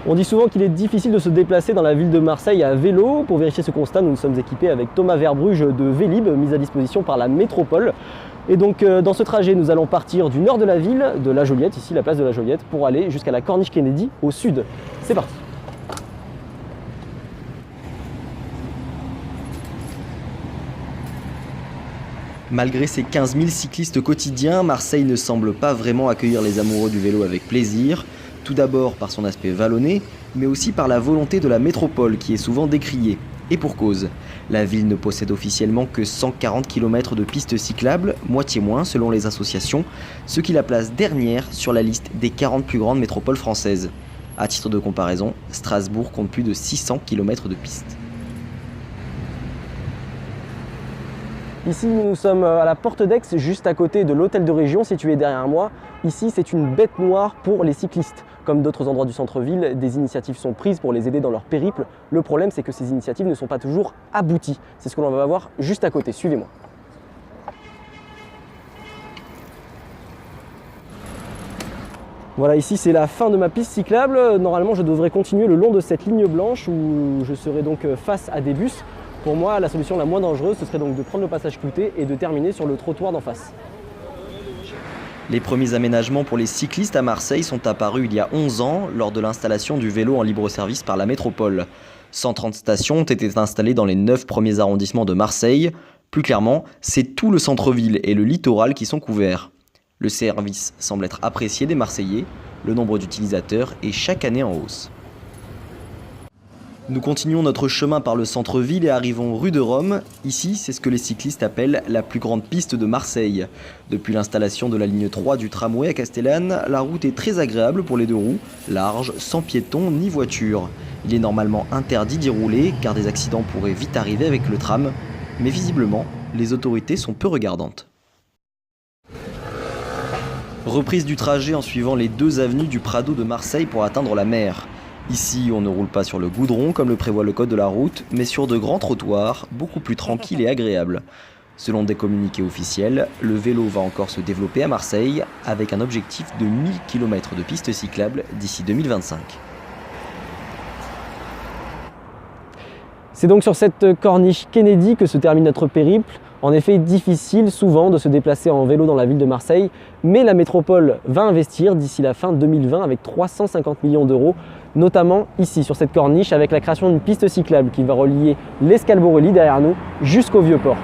On dit souvent qu'il est difficile de se déplacer dans la ville de Marseille à vélo. Pour vérifier ce constat, nous nous sommes équipés avec Thomas Verbruge de Vélib, mis à disposition par la métropole. Et donc dans ce trajet, nous allons partir du nord de la ville, de la Joliette, ici la place de la Joliette, pour aller jusqu'à la Corniche Kennedy au sud. C'est parti! Malgré ses 15 000 cyclistes quotidiens, Marseille ne semble pas vraiment accueillir les amoureux du vélo avec plaisir. Tout d'abord par son aspect vallonné, mais aussi par la volonté de la métropole qui est souvent décriée. Et pour cause, la ville ne possède officiellement que 140 km de pistes cyclables, moitié moins selon les associations, ce qui la place dernière sur la liste des 40 plus grandes métropoles françaises. À titre de comparaison, Strasbourg compte plus de 600 km de pistes. Ici, nous sommes à la Porte d'Aix, juste à côté de l'hôtel de région situé derrière moi. Ici, c'est une bête noire pour les cyclistes. Comme d'autres endroits du centre-ville, des initiatives sont prises pour les aider dans leur périple. Le problème, c'est que ces initiatives ne sont pas toujours abouties. C'est ce que l'on va voir juste à côté. Suivez-moi. Voilà, ici c'est la fin de ma piste cyclable. Normalement, je devrais continuer le long de cette ligne blanche où je serai donc face à des bus. Pour moi, la solution la moins dangereuse, ce serait donc de prendre le passage clouté et de terminer sur le trottoir d'en face. Les premiers aménagements pour les cyclistes à Marseille sont apparus il y a 11 ans lors de l'installation du vélo en libre-service par la métropole. 130 stations ont été installées dans les 9 premiers arrondissements de Marseille. Plus clairement, c'est tout le centre-ville et le littoral qui sont couverts. Le service semble être apprécié des Marseillais. Le nombre d'utilisateurs est chaque année en hausse. Nous continuons notre chemin par le centre-ville et arrivons rue de Rome. Ici, c'est ce que les cyclistes appellent la plus grande piste de Marseille. Depuis l'installation de la ligne 3 du tramway à Castellane, la route est très agréable pour les deux roues, large, sans piétons ni voitures. Il est normalement interdit d'y rouler car des accidents pourraient vite arriver avec le tram. Mais visiblement, les autorités sont peu regardantes. Reprise du trajet en suivant les 2 avenues du Prado de Marseille pour atteindre la mer. Ici, on ne roule pas sur le goudron comme le prévoit le code de la route, mais sur de grands trottoirs, beaucoup plus tranquilles et agréables. Selon des communiqués officiels, le vélo va encore se développer à Marseille, avec un objectif de 1000 km de pistes cyclables d'ici 2025. C'est donc sur cette corniche Kennedy que se termine notre périple. En effet, difficile souvent de se déplacer en vélo dans la ville de Marseille, mais la métropole va investir d'ici la fin 2020 avec 350 millions d'euros, notamment ici sur cette corniche avec la création d'une piste cyclable qui va relier l'Escalborelli derrière nous jusqu'au Vieux-Port.